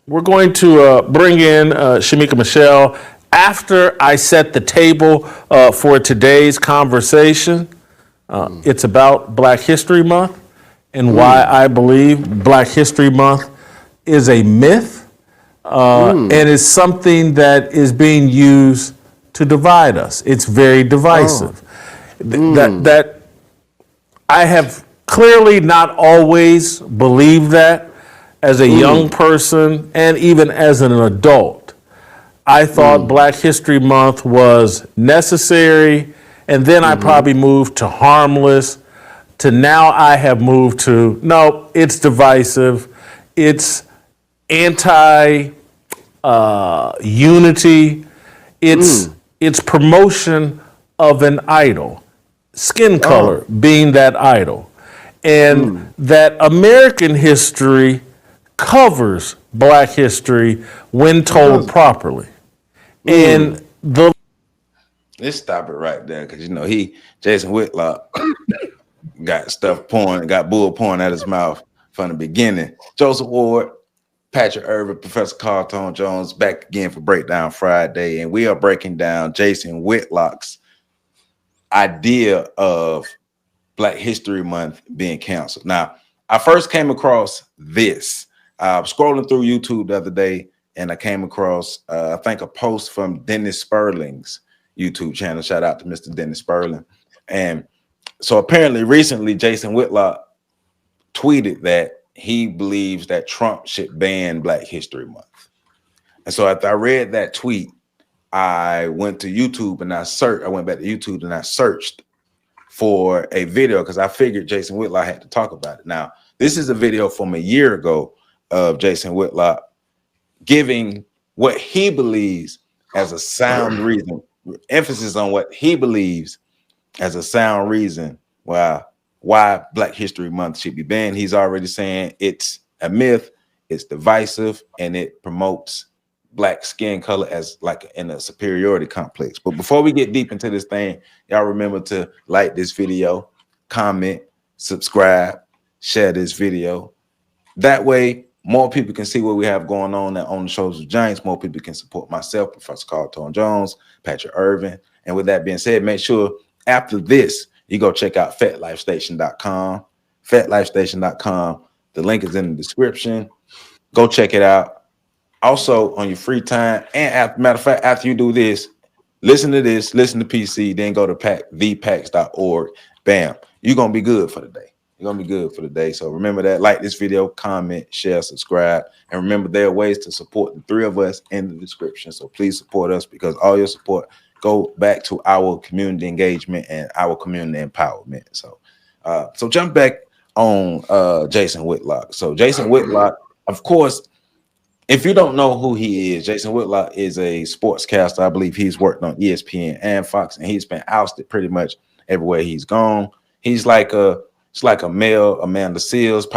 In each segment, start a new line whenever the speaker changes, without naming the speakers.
we're going to bring in Shamika Michelle after I set the table for today's conversation. It's about Black History Month and why I believe Black History Month is a myth and is something that is being used to divide us. It's very divisive. That I have clearly not always believed that as a young person and even as an adult. I thought Black History Month was necessary, and then I probably moved to harmless, to now I have moved to, no, it's divisive, it's anti unity, it's promotion of an idol, skin color being that idol. And that American history covers Black history when told properly. And the
Let's stop it right there, because Jason Whitlock got stuff pouring, got bull pouring out his mouth from the beginning. Joseph Ward, Patrick Irvin, Professor Carlton Jones back again for Breakdown Friday, and we are breaking down Jason Whitlock's idea of Black History Month being canceled. Now, I first came across this. I was scrolling through YouTube the other day, and I came across, I think, a post from Dennis Sperling's YouTube channel. Shout out to Mr. Dennis Sperling. And so apparently recently, Jason Whitlock tweeted that he believes that Trump should ban Black History Month. And so after I read that tweet, I went to YouTube and I went back to YouTube and I searched for a video because I figured Jason Whitlock had to talk about it. Now, this is a video from a year ago of Jason Whitlock giving what he believes as a sound reason, emphasis on what he believes as a sound reason why Black History Month should be banned. He's already saying it's a myth, it's divisive, and it promotes Black skin color as like in a superiority complex. But before we get deep into this thing, y'all remember to like this video, comment, subscribe, share this video. That way, more people can see what we have going on the Shows with Giants. More people can support myself, Professor Carlton Jones, Patrick Irvin. And with that being said, make sure after this, you go check out FatLifeStation.com. FatLifeStation.com. The link is in the description. Go check it out. Also, on your free time, and matter of fact, after you do this, listen to PC, then go to thepax.org. Bam. You're going to be good for the day. You're going to be good for the day. So remember that. Like this video, comment, share, subscribe. And remember, there are ways to support the three of us in the description. So please support us, because all your support go back to our community engagement and our community empowerment. So jump back on Jason Whitlock. So Jason Whitlock, of course, if you don't know who he is, Jason Whitlock is a sportscaster. I believe he's worked on ESPN and Fox, and he's been ousted pretty much everywhere he's gone. He's like a male Amanda Seals.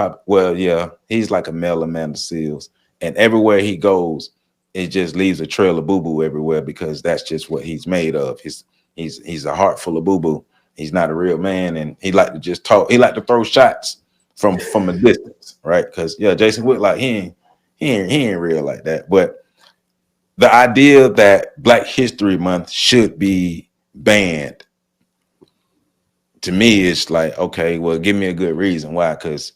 He's like a male Amanda Seals. And everywhere he goes, it just leaves a trail of boo-boo everywhere, because that's just what he's made of. He's a heart full of boo-boo. He's not a real man, and he like to just talk. He like to throw shots from a distance, right? Because Jason Whitlock, he ain't real like that. But the idea that Black History Month should be banned, to me, is like, okay, well, give me a good reason why. Because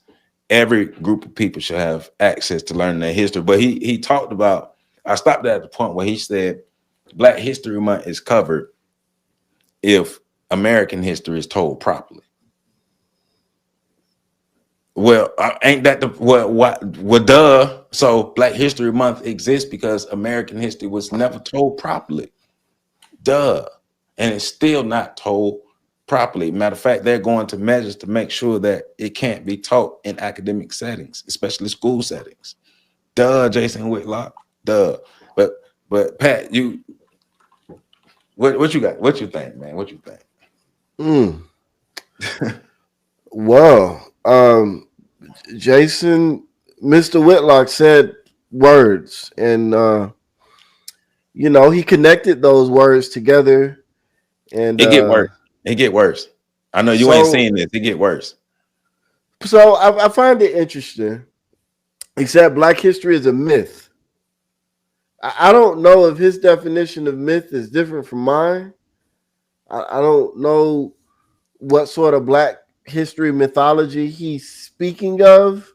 every group of people should have access to learning their history. But he talked about, I stopped at the point where he said Black History Month is covered if American history is told properly. Well, ain't that duh. So Black History Month exists because American history was never told properly. Duh. And it's still not told properly. Matter of fact, they're going to measures to make sure that it can't be taught in academic settings, especially school settings. Duh, Jason Whitlock. Duh. But Pat, what you got? What you think, man? What you think?
Well, Jason, Mr. Whitlock said words, and he connected those words together, and
it get worse. It get worse. I know you ain't seeing this. It get worse.
So I find it interesting. Except Black history is a myth. I don't know if his definition of myth is different from mine. I don't know what sort of Black history mythology he's speaking of.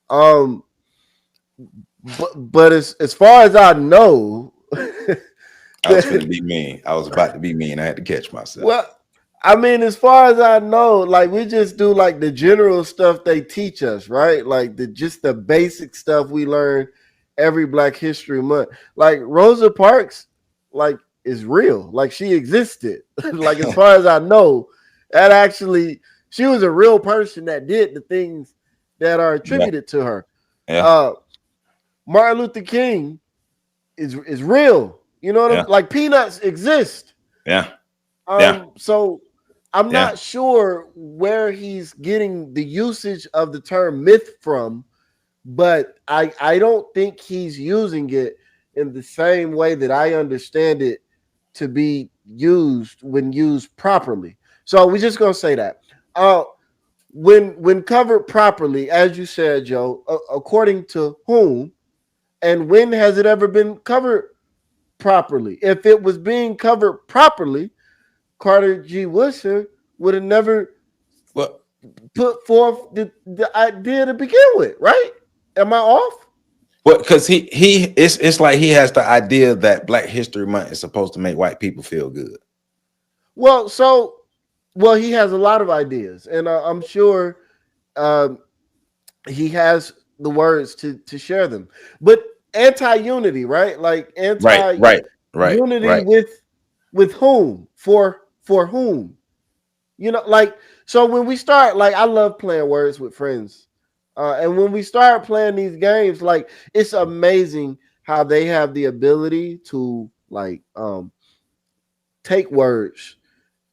Um, but as far as I know,
I was finna be mean. I was about to be mean. I had to catch myself.
well, I mean, as far as I know, like we just do like the general stuff they teach us, right? Like the basic stuff we learn every Black History Month. Like Rosa Parks, like is real. Like she existed. Like as far as I know, that actually she was a real person that did the things that are attributed to her.
Yeah.
Martin Luther King is real. You know what I'm like? Peanuts exist.
Yeah. Yeah.
So I'm not sure where he's getting the usage of the term myth from, but I don't think he's using it in the same way that I understand it to be used when used properly. So we're just gonna say that. When covered properly, as you said, Joe, according to whom and when has it ever been covered properly? If it was being covered properly, Carter G. Woodson would have never put forth the idea to begin with, right? Am I off?
Well, because it's like he has the idea that Black History Month is supposed to make white people feel good.
Well, he has a lot of ideas, and I'm sure he has the words to share them. But anti-unity, right? Like anti-unity with whom? For whom? You know, like, so when we start, like, I love playing words with friends. And when we start playing these games, like, it's amazing how they have the ability to, like, take words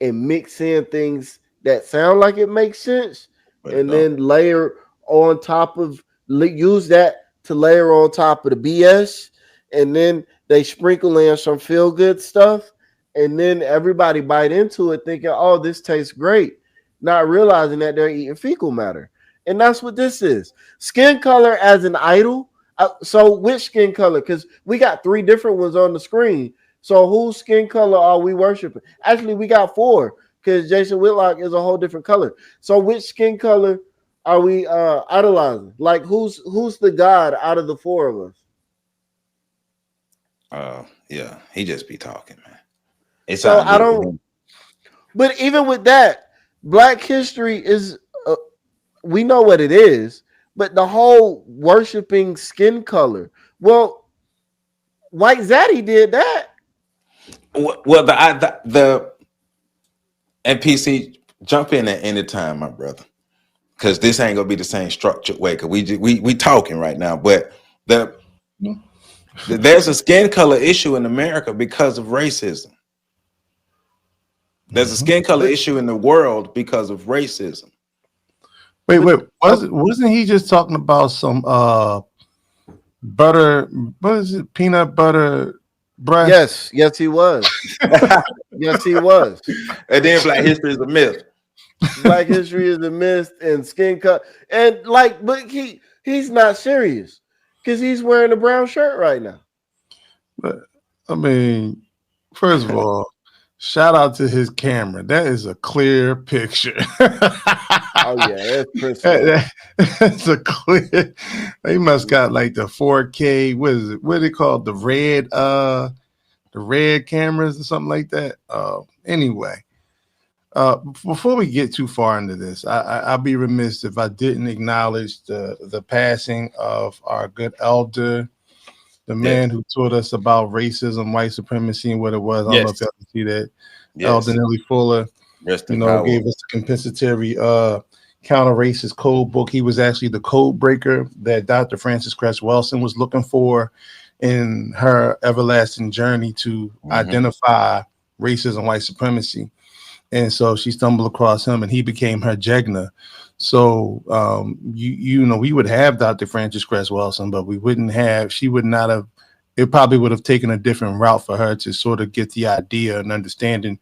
and mix in things that sound like it makes sense, and then layer on top of, use that to layer on top of the BS, and then they sprinkle in some feel good stuff, and then everybody bite into it thinking, oh, this tastes great, not realizing that they're eating fecal matter. And that's what this is. Skin color as an idol. So which skin color? Because we got 3 different ones on the screen. So whose skin color are we worshiping? Actually, we got 4 because Jason Whitlock is a whole different color. So which skin color are we idolizing? Like who's the god out of the 4 of us?
Yeah, he just be talking, man. It's
so I don't. But even with that, Black history is we know what it is, but the whole worshiping skin color. Well, White Zaddy did that.
Well, the NPC jump in at any time, my brother, because this ain't gonna be the same structured way. Because we talking right now, but there's a skin color issue in America because of racism. There's a skin color issue in the world because of racism.
Wait, wasn't he just talking about some butter? What is it? Peanut butter breast?
Yes, he was. Yes, he was.
And then Black history is a myth.
Black history is a myth, and skin color, and like, but he's not serious because he's wearing a brown shirt right now.
But I mean, first of all, shout out to his camera. That is a clear picture.
Oh yeah, that's crystal.
That's a clear. They must got like the 4K. What is it? What are they called? The red cameras or something like that. Anyway, before we get too far into this, I'd be remiss if I didn't acknowledge the passing of our good elder, the man who taught us about racism, white supremacy, and what it was. I don't know if y'all can see that. Elder Nelly Fuller, gave us the compensatory counter-racist code book. He was actually the code breaker that Dr. Frances Cress Welsing was looking for in her everlasting journey to identify racism, white supremacy. And so she stumbled across him, and he became her Jegna. So, we would have Dr. Frances Cress Welsing, but she would not have, it probably would have taken a different route for her to sort of get the idea and understanding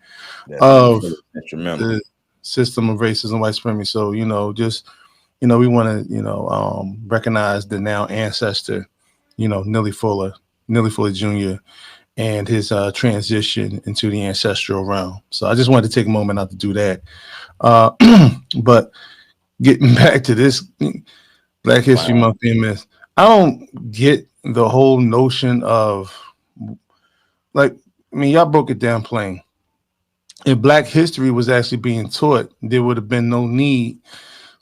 of the system of racism, white supremacy. So, we want to, recognize the now ancestor, Nelly Fuller, Neely Fuller Jr. and his transition into the ancestral realm. So I just wanted to take a moment out to do that. But getting back to this Black History Month PMS, I don't get the whole notion of, like, I mean, y'all broke it down plain. If Black history was actually being taught, there would have been no need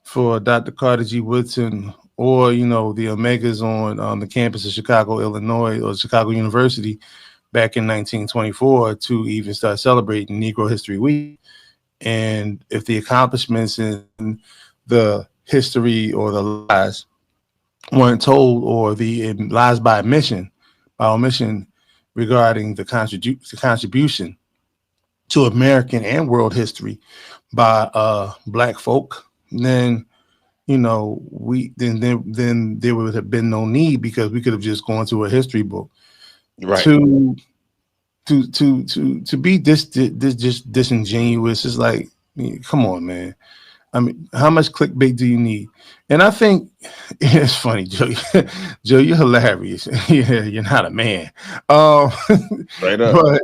for Dr. Carter G. Woodson or, you know, the Omegas on the campus of Chicago, Illinois, or Chicago University back in 1924 to even start celebrating Negro History Week. And if the accomplishments in the history or the lies weren't told, or the lies by omission regarding the contribution to American and world history by Black folk, then, you know, then there would have been no need, because we could have just gone to a history book.
Right.
To be this just disingenuous is like, I mean, come on, man. I mean, how much clickbait do you need? And I think it's funny, Joe. Joe, you're hilarious. Yeah, you're not a man.
Right up.
But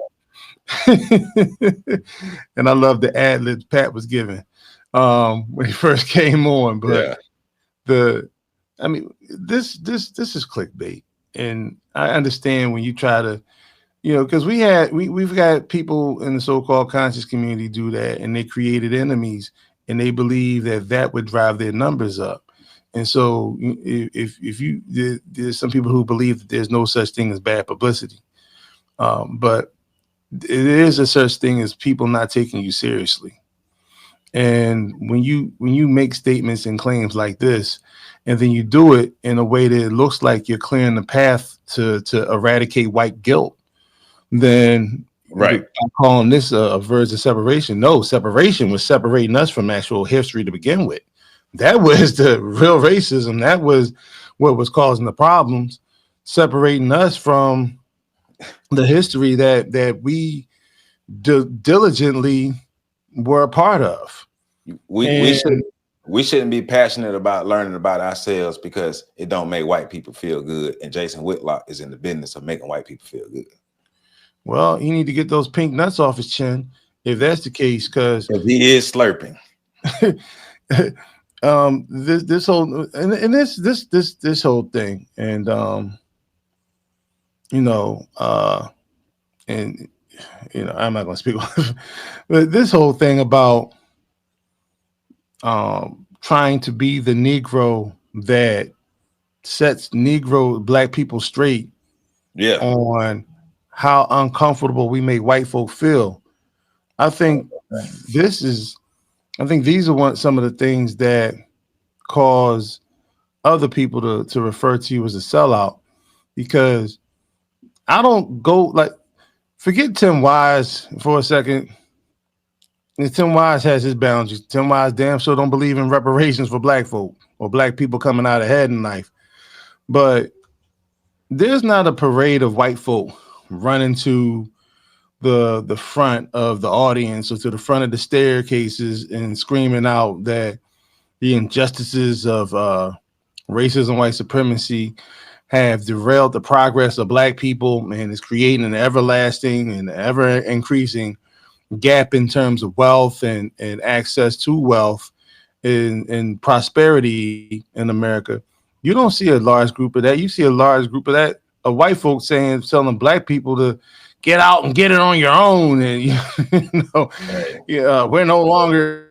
and I love the ad libs Pat was giving when he first came on. But I mean, this is clickbait, and I understand when you try to, you know, because we've got people in the so-called conscious community do that, and they created enemies, and they believe that would drive their numbers up. And so if there's some people who believe that there's no such thing as bad publicity, but it is a such thing as people not taking you seriously. And when you make statements and claims like this, and then you do it in a way that it looks like you're clearing the path to eradicate white guilt, then I'm calling this a verge of separation. No, separation was separating us from actual history to begin with. That was the real racism. That was what was causing the problems, separating us from the history that we diligently were a part of.
We shouldn't be passionate about learning about ourselves because it don't make white people feel good. And Jason Whitlock is in the business of making white people feel good.
Well, you need to get those pink nuts off his chin if that's the case, because
he is slurping.
This whole and this whole thing, and I'm not gonna speak, but this whole thing about trying to be the Negro that sets Black people straight on how uncomfortable we make white folk feel. I think these are some of the things that cause other people to refer to you as a sellout, because I don't go, like, forget Tim Wise for a second. And Tim Wise has his boundaries. Tim Wise damn sure don't believe in reparations for Black folk or Black people coming out ahead in life. But there's not a parade of white folk running to the front of the audience or to the front of the staircases and screaming out that the injustices of racism, white supremacy have derailed the progress of Black people and is creating an everlasting and ever increasing gap in terms of wealth and access to wealth and prosperity in America. You don't see a large group of that. You see a large group of that of white folks telling Black people to get out and get it on your own, and we're no longer.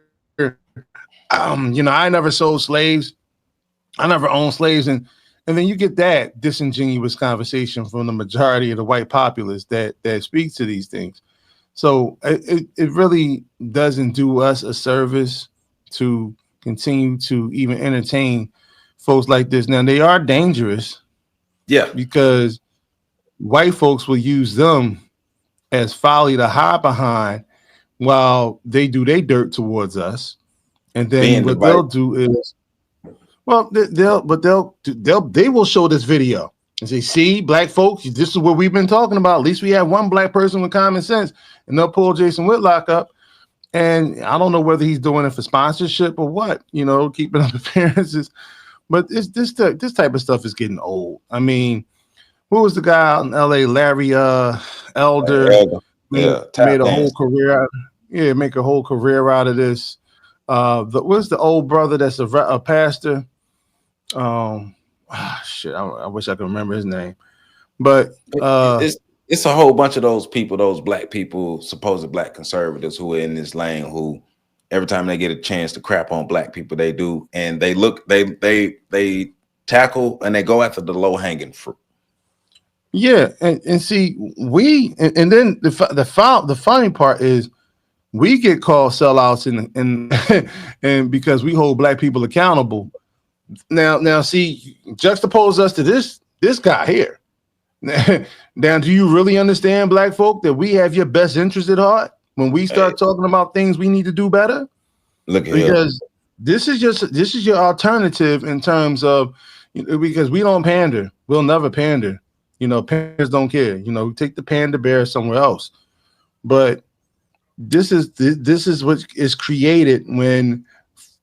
I never sold slaves. I never owned slaves, and then you get that disingenuous conversation from the majority of the white populace that speaks to these things. So it really doesn't do us a service to continue to even entertain folks like this. Now, they are dangerous.
Yeah.
Because white folks will use them as folly to hide behind while they do their dirt towards us. And then what they'll do is, well, they will show this video and say, see, Black folks, this is what we've been talking about. At least we have one Black person with common sense. And they'll pull Jason Whitlock up. And I don't know whether he's doing it for sponsorship or what, keeping up appearances. But this type of stuff is getting old. I mean, who was the guy out in LA? Larry Elder
Yeah,
made
tap
a whole
dance.
career out. Yeah, make a whole career out of this. What's the old brother that's a pastor? Shit, I wish I could remember his name. But
It's a whole bunch of those people, those black people, supposed black conservatives who are in this lane who every time they get a chance to crap on black people, they do, and they tackle and they go after the low hanging fruit.
yeah, and see, and then the funny part is we get called sellouts and and because we hold black people accountable. Now, see, juxtapose us to this guy here. Now, do you really understand, black folk, that we have your best interest at heart when we start talking about things we need to do better?
Look at
because this is your alternative in terms of, because we don't pander, we'll never pander. Panders don't care. Take the panda bear somewhere else. But this is what is created when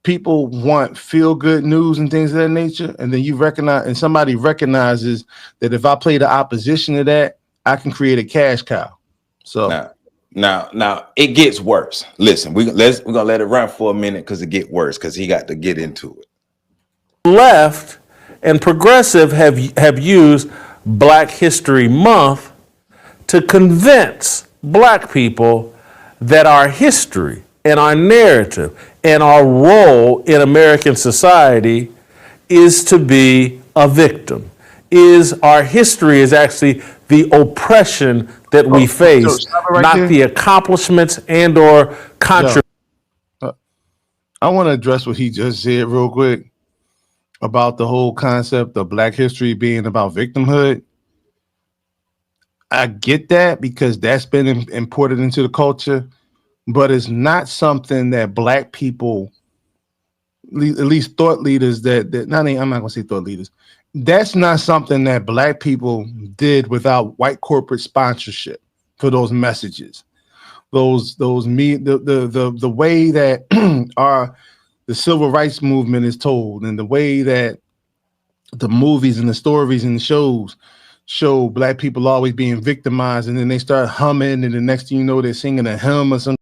people want feel good news and things of that nature, and then you recognize, and somebody recognizes that if I play the opposition to that, I can create a cash cow. So
now it gets worse. Listen, we're gonna let it run for a minute because it gets worse because he got to get into it.
Left and progressive have used Black History Month to convince black people that our history and our narrative and our role in American society is to be a victim. Our history is actually the oppression that we face, not the accomplishments and or contributions.
I want to address what he just said real quick about the whole concept of Black history being about victimhood. I get that because that's been imported into the culture, but it's not something that black people, at least thought leaders I'm not going to say thought leaders. That's not something that black people did without white corporate sponsorship for those messages. The way that the civil rights movement is told, and the way that the movies and the stories and the shows show black people always being victimized, and then they start humming, and the next thing you know, they're singing a hymn or something,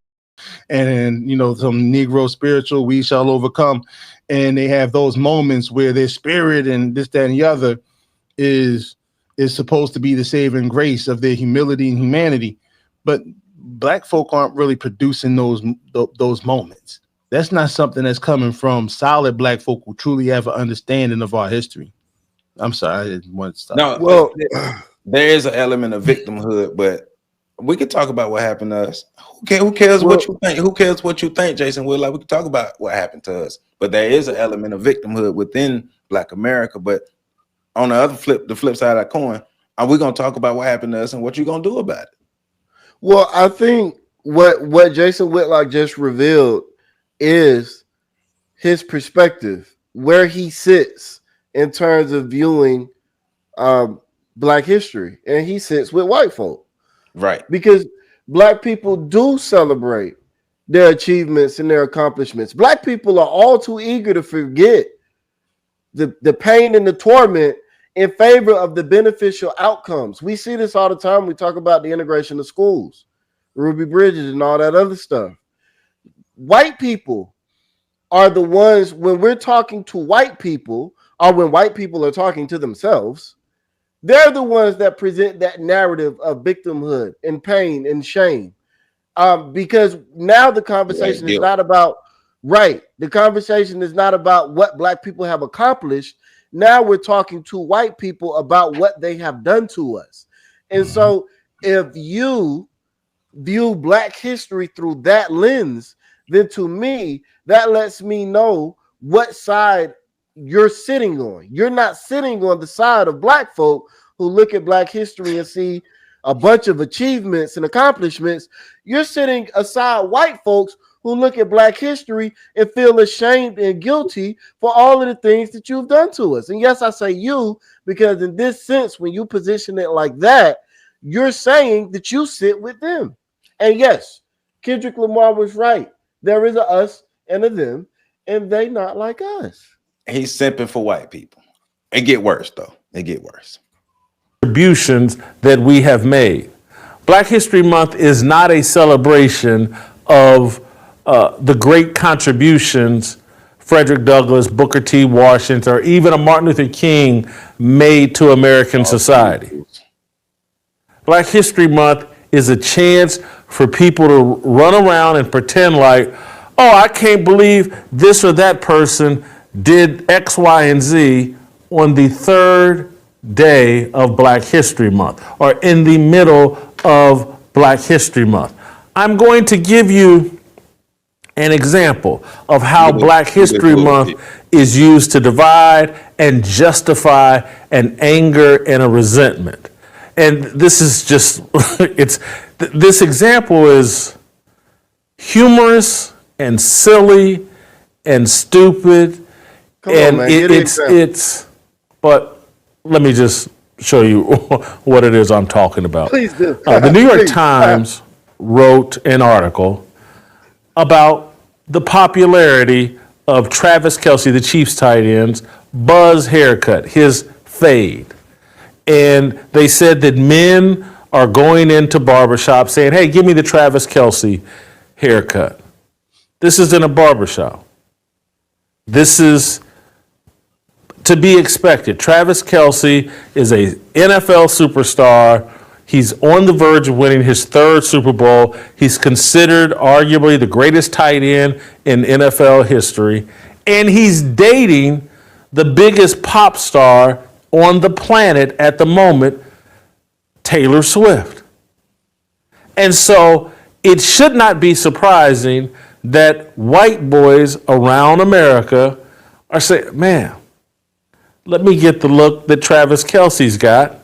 and some Negro spiritual, we shall overcome, and they have those moments where their spirit and this, that, and the other is supposed to be the saving grace of their humility and humanity, but black folk aren't really producing those moments. That's not something that's coming from solid black folk who truly have an understanding of our history. I'm sorry, I didn't want to stop.
No, well, there is an element of victimhood, but we could talk about what happened to us. Who cares what you think? Who cares what you think, Jason Whitlock? We can talk about what happened to us, but there is an element of victimhood within Black America. But on the flip side of that coin, are we gonna talk about what happened to us and what you gonna do about it?
Well, I think what Jason Whitlock just revealed is his perspective, where he sits in terms of viewing Black history, and he sits with white folk,
right?
Because black people do celebrate their achievements and their accomplishments. Black people are all too eager to forget the pain and the torment in favor of the beneficial outcomes. We see this all the time. We talk about the integration of schools, Ruby Bridges, and all that other stuff. White people are the ones, when we're talking to white people, or when white people are talking to themselves, they're the ones that present that narrative of victimhood and pain and shame. Because now the conversation is not about, the conversation is not about what black people have accomplished. Now we're talking to white people about what they have done to us. And so if you view Black history through that lens, then to me, that lets me know what side you're sitting on. You're not sitting on the side of black folk who look at Black history and see a bunch of achievements and accomplishments. You're sitting aside white folks who look at Black history and feel ashamed and guilty for all of the things that you've done to us. And yes, I say you, because in this sense, when you position it like that, you're saying that you sit with them. And yes, Kendrick Lamar was right. There is a us and a them, and they not like us.
He's simping for white people. It get worse, though. It get worse.
contributions that we have made. Black History Month is not a celebration of the great contributions Frederick Douglass, Booker T. Washington, or even a Martin Luther King made to American society. Black History Month is a chance for people to run around and pretend like, oh, I can't believe this or that person did X, Y, and Z on the third day of Black History Month or in the middle of Black History Month. I'm going to give you an example of how Black History Month is used to divide and justify an anger and a resentment. And this is just, this example is humorous and silly and stupid.
Come on, man, get an example.
But let me just show you what it is I'm talking about.
Please do.
The New York
Please.
Times wrote an article about the popularity of Travis Kelce, the Chiefs tight end's buzz haircut, his fade. And they said that men are going into barbershops saying, hey, give me the Travis Kelce haircut. This is in a barbershop. This is to be expected. Travis Kelce is a NFL superstar. He's on the verge of winning his third Super Bowl. He's considered arguably the greatest tight end in NFL history. And he's dating the biggest pop star on the planet at the moment, Taylor Swift. And so it should not be surprising that white boys around America are saying, man, let me get the look that Travis Kelce's got.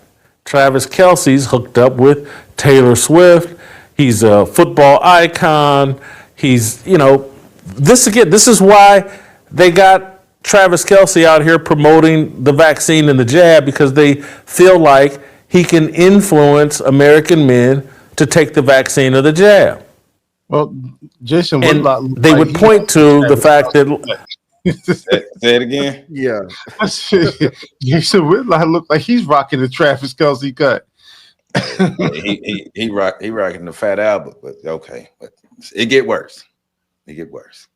Travis Kelce's hooked up with Taylor Swift. He's a football icon. He's, this is why they got Travis Kelce out here promoting the vaccine and the jab, because they feel like he can influence American men to take the vaccine or the jab.
Well, Jason
And
Whitlock,
they would point to the fact that
Say it again.
Yeah.
Jason Whitlock looked like he's rocking the Travis Kelce cut.
he rocking the Fat Albert, but okay, but it get worse. It get worse.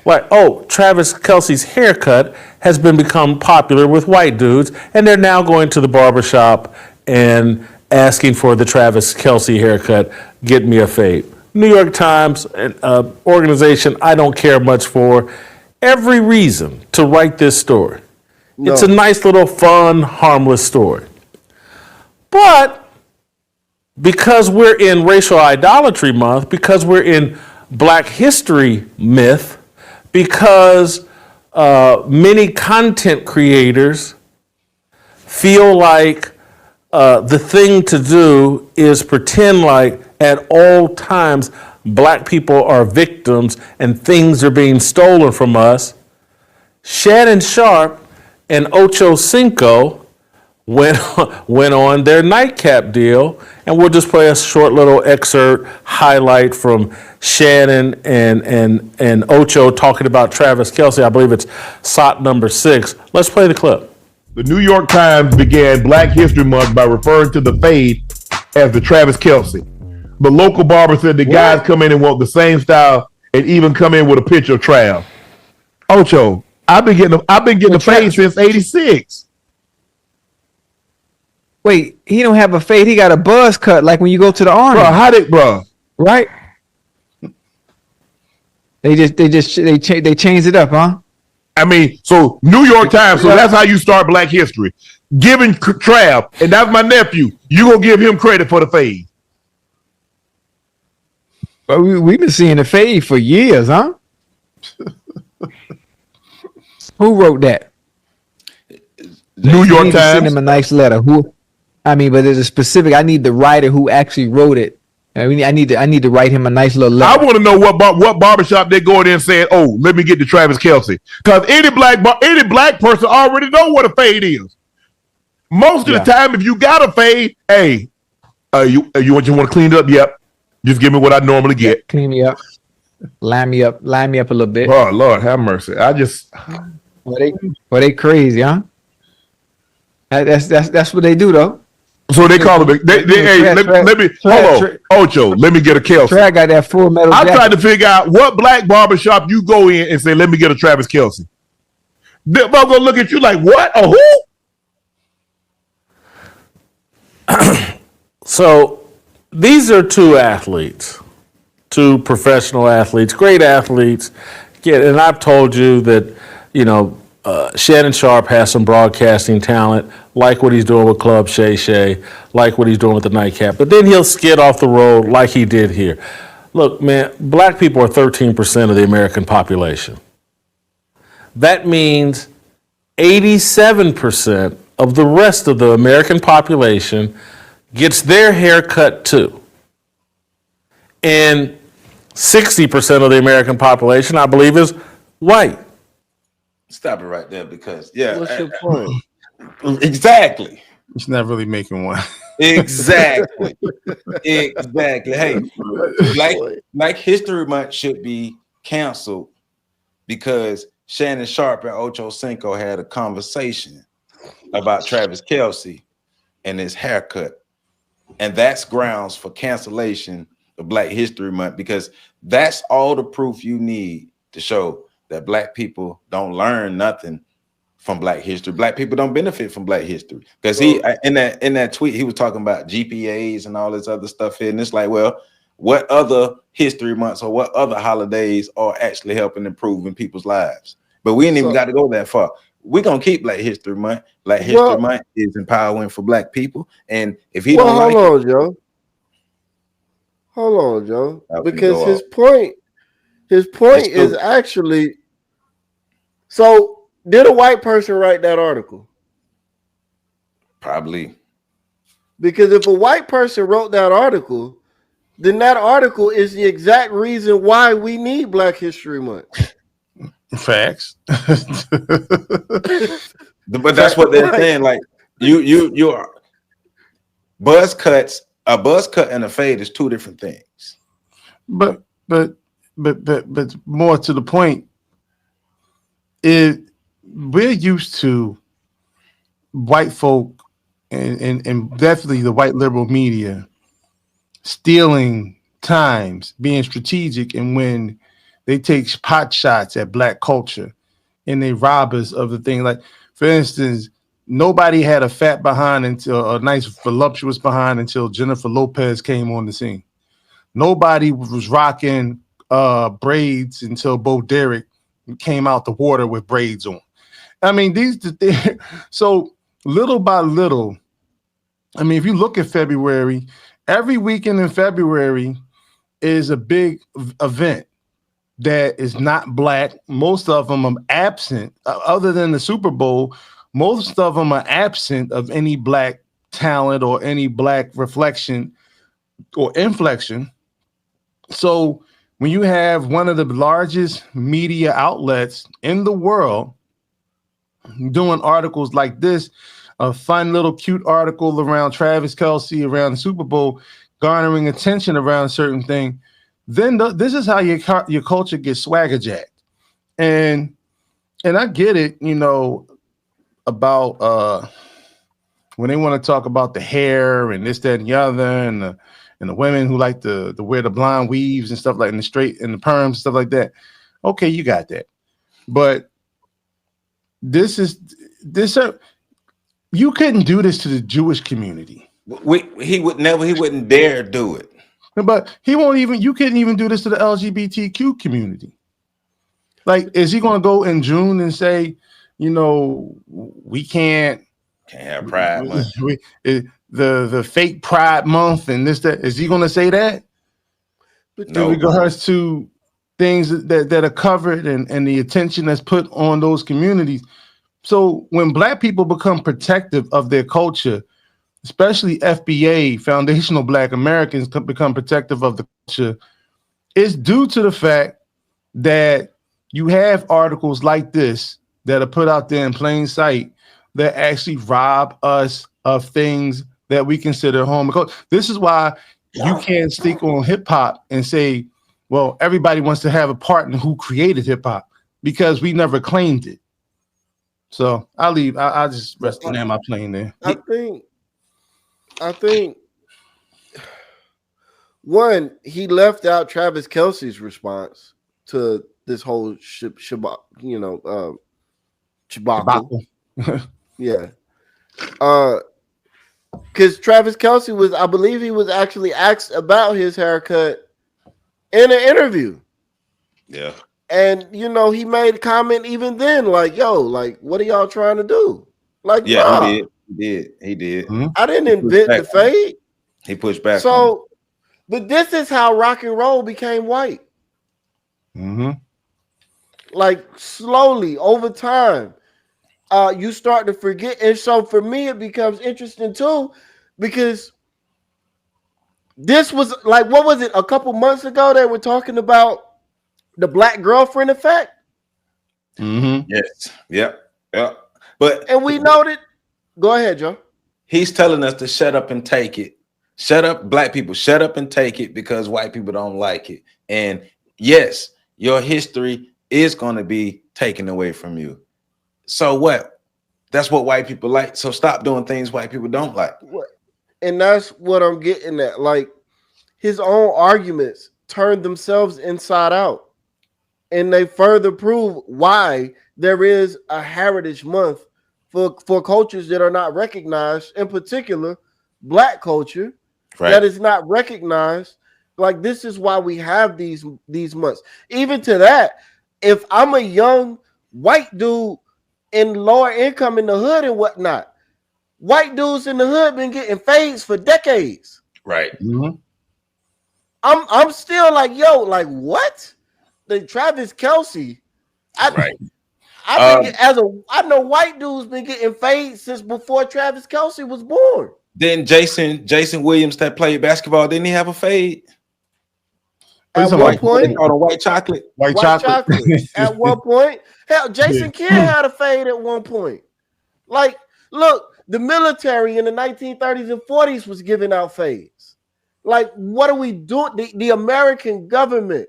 What? Oh, Travis Kelce's haircut has become popular with white dudes, and they're now going to the barbershop and asking for the Travis Kelce haircut. Get me a fade. New York Times, an organization I don't care much for, every reason to write this story.
No.
It's a nice little fun, harmless story. But because we're in Racial Idolatry Month, because we're in Black History Myth, because many content creators feel like the thing to do is pretend like at all times Black people are victims and things are being stolen from us, Shannon Sharp and Ocho Cinco went on their nightcap deal, and we'll just play a short little excerpt highlight from Shannon and Ocho talking about Travis Kelce. I believe it's SOT number 6. Let's play the clip.
The New York Times began Black History Month by referring to the fade as the Travis Kelce. The local barber said the guys come in and want the same style and even come in with a picture of Trav. Ocho, I've been getting the fade since '86.
Wait, he don't have a fade. He got a buzz cut, like when you go to the army.
Bro?
Right? They changed it up, huh?
I mean, so New York Times. So that's how you start Black History, giving Trav, and that's my nephew. You gonna give him credit for the fade?
But we've been seeing the fade for years, huh? Who wrote that?
New
You
York
need to send
Times.
him a nice letter. Who? I mean, but there's a specific. I need the writer who actually wrote it. I need to write him a nice little
I
letter.
want to know what barbershop they go in and saying, "Oh, let me get the Travis Kelce," because any black person already know what a fade is. Most of the time, if you got a fade, hey, you want to clean it up? Yep. Just give me what I normally get.
Clean me up, line me up a little bit.
Oh Lord, have mercy.
Well, they crazy, huh? That's what they do, though.
So they call him. Hey, let me hold on, Ocho. Let me get a Kelce.
Trey got that Full Metal
I'm
jacket.
trying to figure out what black barbershop you go in and say, "Let me get a Travis Kelce." They're gonna look at you like, "What? A who?"
So these are two athletes, two professional athletes, great athletes. And I've told you that, Shannon Sharpe has some broadcasting talent, like what he's doing with Club Shay Shay, like what he's doing with the Nightcap. But then he'll skid off the road like he did here. Look, man, black people are 13% of the American population. That means 87% of the rest of the American population gets their hair cut too. And 60% of the American population, I believe, is white.
Stop it right there because
What's your point?
Exactly.
It's not really making one.
Exactly. Exactly. Hey, Black History Month should be canceled because Shannon Sharpe and Ocho Cinco had a conversation about Travis Kelce and his haircut. And that's grounds for cancellation of Black History Month because that's all the proof you need to show that black people don't learn nothing from black history. Black people don't benefit from black history because he in that tweet he was talking about GPAs and all this other stuff here, and it's like, well, what other history months or what other holidays are actually helping improving people's lives? But we ain't even got to go that far. We're gonna keep Black History Month. Black History Month is empowering for black people, and if he don't like it,
hold on, Joe, because his point is actually. So, did a white person write that article?
Probably.
Because if a white person wrote that article, then that article is the exact reason why we need Black History Month.
Facts.
But that's what they're saying. Like you are buzz cuts. A buzz cut and a fade is two different things.
But more to the point, we're used to white folk and definitely the white liberal media stealing times, being strategic, and when they take pot shots at black culture and they rob us of the thing. Like, for instance, nobody had a fat behind until a nice voluptuous behind until Jennifer Lopez came on the scene. Nobody was rocking braids until Bo Derek came out the water with braids on. I mean, so little by little, I mean, if you look at February, every weekend in February is a big event that is not black. Most of them are absent, other than the Super Bowl. Most of them are absent of any black talent or any black reflection or inflection. So when you have one of the largest media outlets in the world doing articles like this, a fun little cute article around Travis Kelce around the Super Bowl, garnering attention around a certain thing, then this is how your culture gets swagger jacked. And I get it, about when they want to talk about the hair and this, that, and the other, and the women who like to wear the blonde weaves and stuff like, and the straight and the perms, stuff like that. Okay, you got that. But you couldn't do this to the Jewish community.
He wouldn't dare do it.
But you couldn't even do this to the LGBTQ community. Like, is he going to go in June and say, we can't
have Pride Month,
the fake Pride Month and this, that? Is he going to say that?
No.
In regards to things that are covered and the attention that's put on those communities. So when black people become protective of their culture, especially FBA, Foundational Black Americans, become protective of the culture, it's due to the fact that you have articles like this that are put out there in plain sight that actually rob us of things that we consider home. This is why you can't stick on hip hop and say, well, everybody wants to have a partner who created hip hop, because we never claimed it. So I'll leave. I'll just rest on my plane there.
I think I think one, he left out Travis Kelce's response to this whole debacle. Yeah. Because Travis Kelce was, I believe he was actually asked about his haircut in an interview.
Yeah.
And, he made a comment even then, like, yo, like, what are y'all trying to do? Like,
Yeah,
bruh,
he did.
Mhm.
I didn't invent the fade.
He pushed back on it.
So, but this is how rock and roll became white.
Mm-hmm.
Like, slowly, over time, you start to forget. And so, for me, it becomes interesting, too, because this was, like, what was it? A couple months ago, they were talking about the black girlfriend effect.
Mm-hmm.
Yes. Yep. But
And we noted, go ahead, Joe.
he's telling us to shut up and take it. Shut up, black people, shut up and take it because white people don't like it. And yes, your history is going to be taken away from you. So what? That's what white people like. So stop doing things white people don't like.
And that's what I'm getting at. Like, his own arguments turned themselves inside out. And they further prove why there is a heritage month for cultures that are not recognized, in particular, black culture, that is not recognized. Like, this is why we have these months. Even to that, if I'm a young white dude in lower income in the hood and whatnot, white dudes in the hood been getting fades for decades.
Right.
Mm-hmm.
I'm still like, yo, like, what? The Travis Kelce. I know white dudes been getting fades since before Travis Kelce was born.
Then Jason Williams that played basketball, didn't he have a fade?
At one point,
called a white chocolate.
White chocolate.
At one point, hell, Jason Kidd had a fade at one point. Like, look, the military in the 1930s and 40s was giving out fades. Like, what are we doing? The American government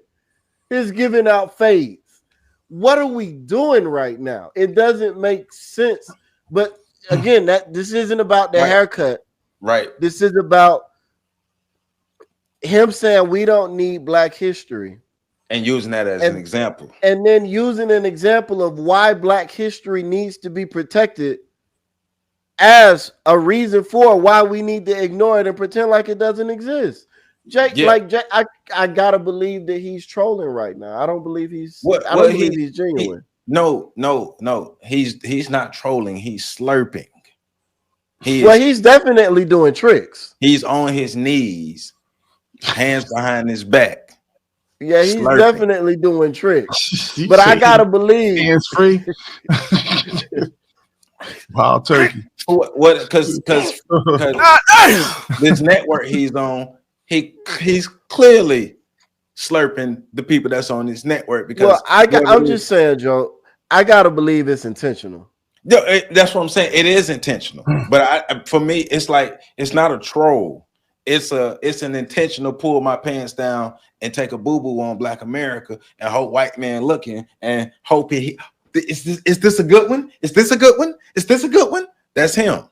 is giving out fades. What are we doing right now? It doesn't make sense. But again, this isn't about the haircut.
Right.
This is about him saying we don't need black history.
And using that as an example.
And then using an example of why black history needs to be protected as a reason for why we need to ignore it and pretend like it doesn't exist. Jake, I gotta believe that he's trolling right now. I don't believe he's he's genuine.
No. He's not trolling, he's slurping.
He's definitely doing tricks.
He's on his knees, hands behind his back.
Yeah, he's definitely doing tricks. But I gotta believe
hands free. Wild turkey.
What? Because this network he's on, he's clearly slurping the people that's on this network. Because
I'm just saying, Joe, I gotta believe it's intentional.
Yeah, that's what I'm saying. It is intentional, but for me, it's like it's not a troll. It's an intentional pull my pants down and take a boo boo on Black America and hope white man looking and hope is this a good one? Is this a good one? Is this a good one? That's him.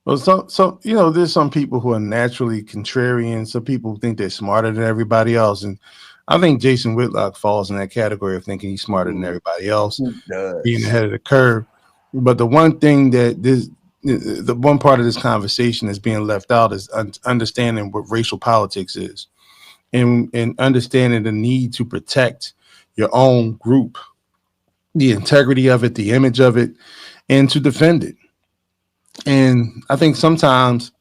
Well, so there's some people who are naturally contrarian. Some people think they're smarter than everybody else, and I think Jason Whitlock falls in that category of thinking he's smarter than everybody else, being ahead of the curve. But the one thing the one part of this conversation that's being left out is understanding what racial politics is, and understanding the need to protect your own group, the integrity of it, the image of it, and to defend it. And I think sometimes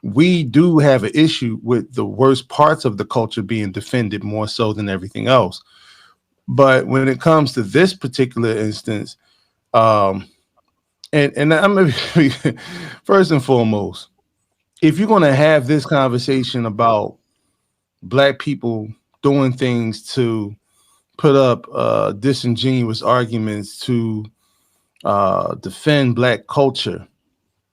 we do have an issue with the worst parts of the culture being defended more so than everything else. But when it comes to this particular instance, and I'm gonna be, first and foremost, if you're gonna have this conversation about black people doing things to put up disingenuous arguments to defend black culture,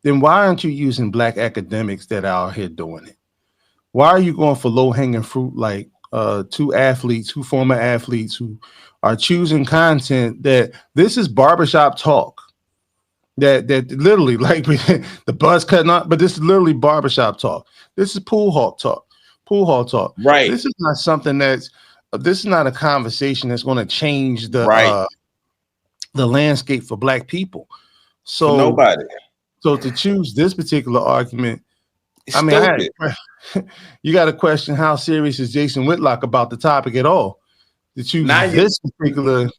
then why aren't you using black academics that are out here doing it? Why are you going for low-hanging fruit like two former athletes who are choosing content that this is barbershop talk? that literally like the buzz cutting up, but this is literally barbershop talk. This is pool hall talk.
Right.
This is not something this is not a conversation that's going to change the landscape for Black people. So
For nobody.
So to choose this particular argument,
It's
I mean,
stupid.
you got to question how serious is Jason Whitlock about the topic at all. To choose this particular.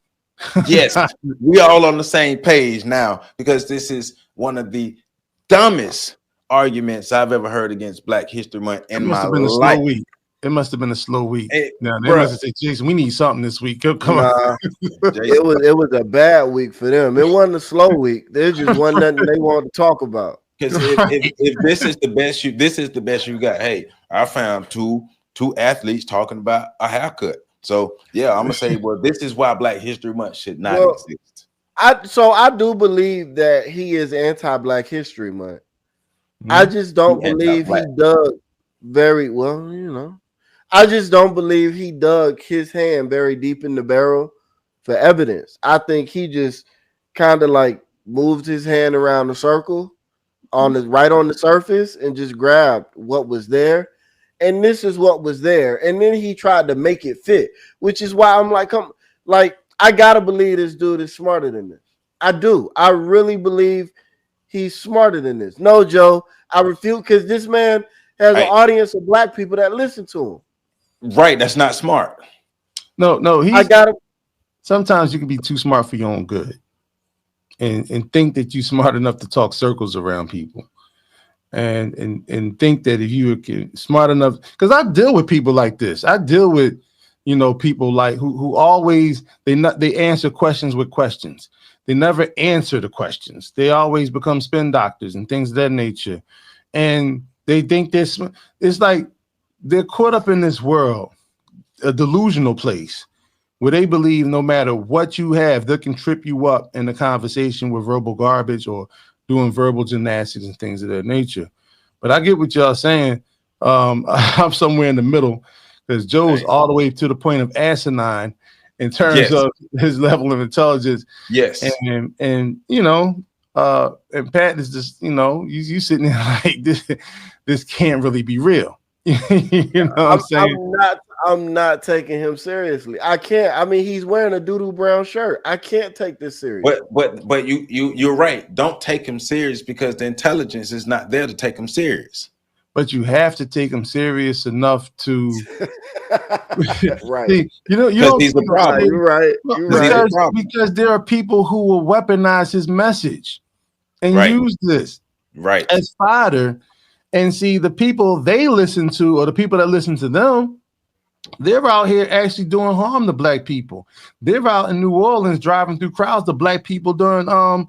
Yes, we all on the same page now, because this is one of the dumbest arguments I've ever heard against Black History Month in my life.
It must have been a slow week. Now they
bruh.
must have said, "Jason, we need something this week." Come on.
It was a bad week for them. It wasn't a slow week. There just wasn't nothing they wanted to talk about.
Because if this is the best you got. Hey, I found two athletes talking about a haircut. So yeah, I'm gonna say, well, this is why Black History Month should not exist.
I do believe that he is anti-Black History Month. I just don't believe he dug very well, I just don't believe he dug his hand very deep in the barrel for evidence. I think he just kind of like moved his hand around the circle right on the surface and just grabbed what was there. And this is what was there. And then he tried to make it fit, which is why I'm like, I gotta believe this dude is smarter than this. I do. I really believe he's smarter than this. No, Joe, I refute, because this man has an audience of Black people that listen to him.
Right, that's not smart.
No, sometimes you can be too smart for your own good, and think that you're smart enough to talk circles around people, and think that if you are smart enough, because I deal with people like this. I deal with people like who always they answer questions with questions. They never answer the questions. They always become spin doctors and things of that nature, and they think it's like they're caught up in this world, a delusional place, where they believe no matter what you have, they can trip you up in a conversation with verbal garbage or doing verbal gymnastics and things of that nature. But I get what y'all saying. I'm somewhere in the middle, because Joe's all the way to the point of asinine in terms of his level of intelligence.
Yes.
And and Pat is just, you sitting there like this can't really be real. What I'm saying?
I'm not taking him seriously. I can't. I mean, he's wearing a doo-doo brown shirt. I can't take this serious.
But you're right. Don't take him serious, because the intelligence is not there to take him serious.
But you have to take him serious enough to
right.
See,
he's the problem.
You're right.
Because there are people who will weaponize his message and use this as fodder. And see, the people they listen to, or the people that listen to them, they're out here actually doing harm to Black people. They're out in New Orleans driving through crowds of Black people during the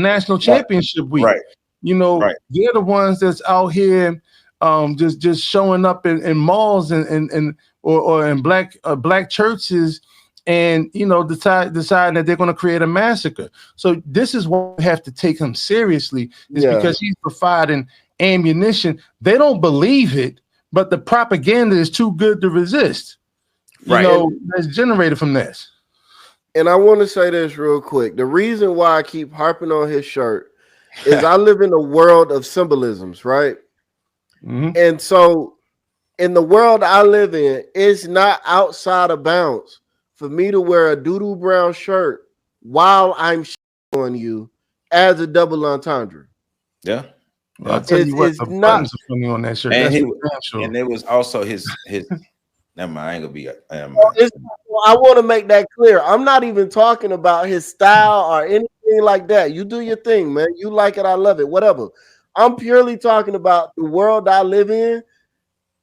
national championship week.
Right.
They're the ones that's out here just showing up in malls and or in black churches, and deciding that they're going to create a massacre. So this is why we have to take him seriously, is because he's providing ammunition. They don't believe it, but the propaganda is too good to resist. That's generated from this.
And I want to say this real quick. The reason why I keep harping on his shirt is I live in a world of symbolisms, right?
Mm-hmm.
And so in the world I live in, it's not outside of bounds for me to wear a doo-doo brown shirt while I'm on you as a double entendre.
Yeah.
Well, I'll tell you what, the buttons are funny on that shirt.
And it was also his never mind, I ain't gonna be
I want to make that clear. I'm not even talking about his style or anything like that. You do your thing, man. You like it, I love it, whatever. I'm purely talking about the world I live in.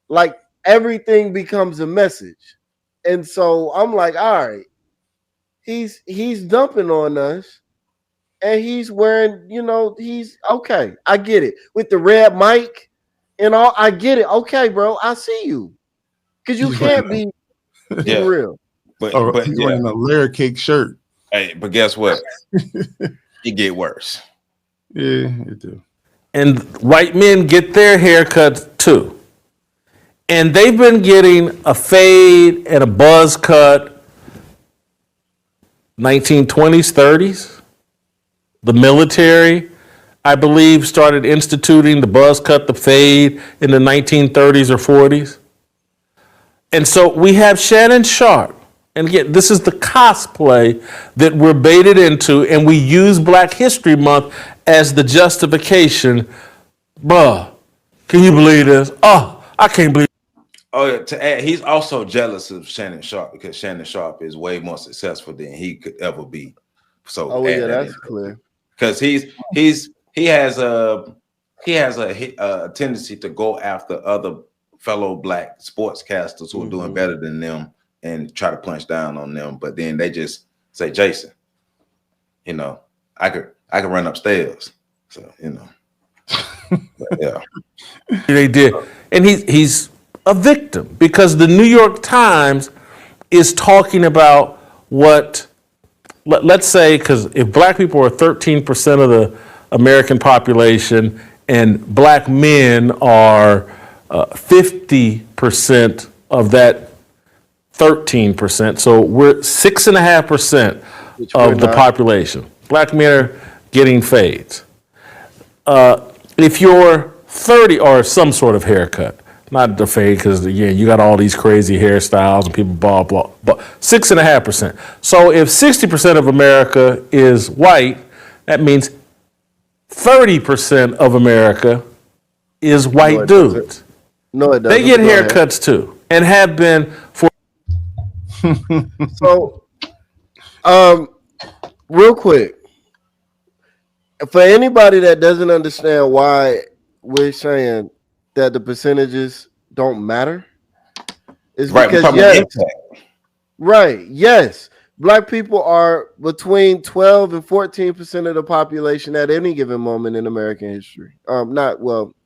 Like, everything becomes a message. And so I'm like, all right, he's dumping on us, and he's wearing, he's okay. I get it. With the red mic and all, I get it. Okay, bro, I see you. Because you can't be real.
But he's wearing a layer cake shirt.
Hey, but guess what? It get worse.
Yeah, it do.
And white men get their haircuts too. And they've been getting a fade and a buzz cut 1920s, 30s. The military, I believe, started instituting the buzz cut, the fade in the 1930s or 40s. And so we have Shannon Sharpe. And again, this is the cosplay that we're baited into, and we use Black History Month as the justification. Bruh, can you believe this? Oh, I can't believe.
Oh, yeah, to add, he's also jealous of Shannon Sharpe because Shannon Sharpe is way more successful than he could ever be. So,
Oh yeah, that's clear.
Because he has a tendency to go after other fellow Black sportscasters who are doing better than them and try to punch down on them. But then they just say, Jason, you know, I could run upstairs. So, you know, but, yeah,
They did. And he's a victim because the New York Times is talking about what, let's say, because if Black people are 13% of the American population and Black men are 50% of that 13%, so we're 6.5% of the population. Black men are getting fades. If you're 30 or some sort of haircut, not the fade, because again, you got all these crazy hairstyles and people blah, blah, but 6.5%. So if 60% of America is white, that means 30% of America is white dudes.
No, it doesn't.
They get
Go ahead.
haircuts too, and have been for.
So, real quick, for anybody that doesn't understand why we're saying that the percentages don't matter, is
right.
because yes, Black people are between 12 and 14% of the population at any given moment in American history.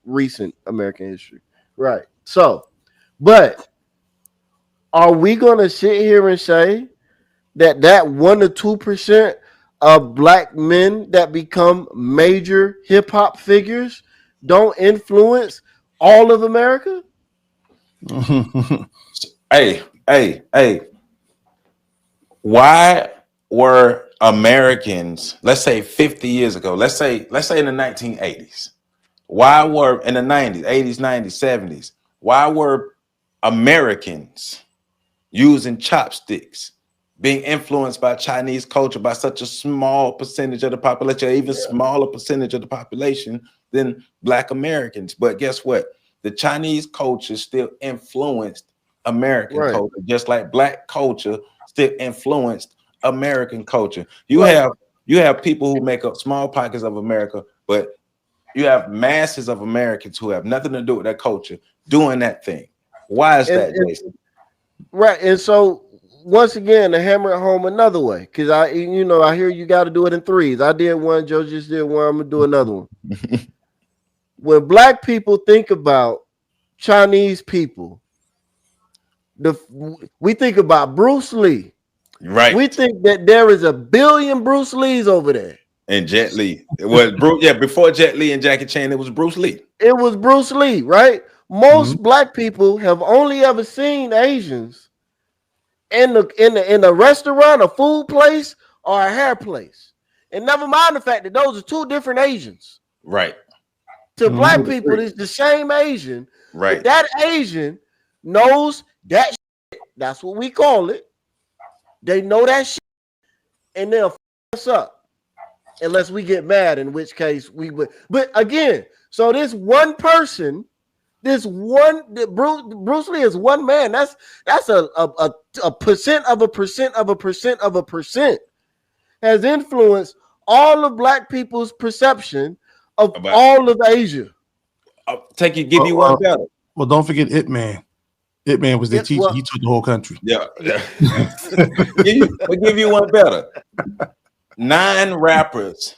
Recent American history. Right. So, but are we going to sit here and say that 1 or 2% of Black men that become major hip hop figures don't influence all of America?
Hey. Why were Americans, let's say 50 years ago, let's say in the 1980s, why were in the 90s, 80s, 90s, 70s, why were Americans using chopsticks, being influenced by Chinese culture by such a small percentage of the population, even smaller percentage of the population than Black Americans? But guess what? The Chinese culture still influenced American culture, just like Black culture still influenced American culture. You have people who make up small pockets of America, but you have masses of Americans who have nothing to do with that culture doing that thing. Why is that, Jason?
Right. And so once again, to hammer it home another way, because I hear you got to do it in threes. I did one, Joe just did one, I'm gonna do another one. When Black people think about Chinese people, we think about Bruce Lee.
Right.
We think that there is 1 billion Bruce Lees over there.
And Jet Li. It was Bruce, before Jet Li and Jackie Chan, it was Bruce Lee.
It was Bruce Lee, right? Most Black people have only ever seen Asians in a restaurant, a food place, or a hair place. And never mind the fact that those are two different Asians.
Right.
To Black people, it's the same Asian.
Right.
But that Asian knows that shit. That's what we call it. They know that shit, and they'll f us up unless we get mad, in which case we would. But again, so this one person, Bruce Lee is one man. That's a percent of a percent of a percent of a percent has influenced all of Black people's perception of all of Asia.
Give you one better.
Well, don't forget Ip Man. Ip Man was their teacher. He took the whole country.
Yeah. We'll give you one better. 9 rappers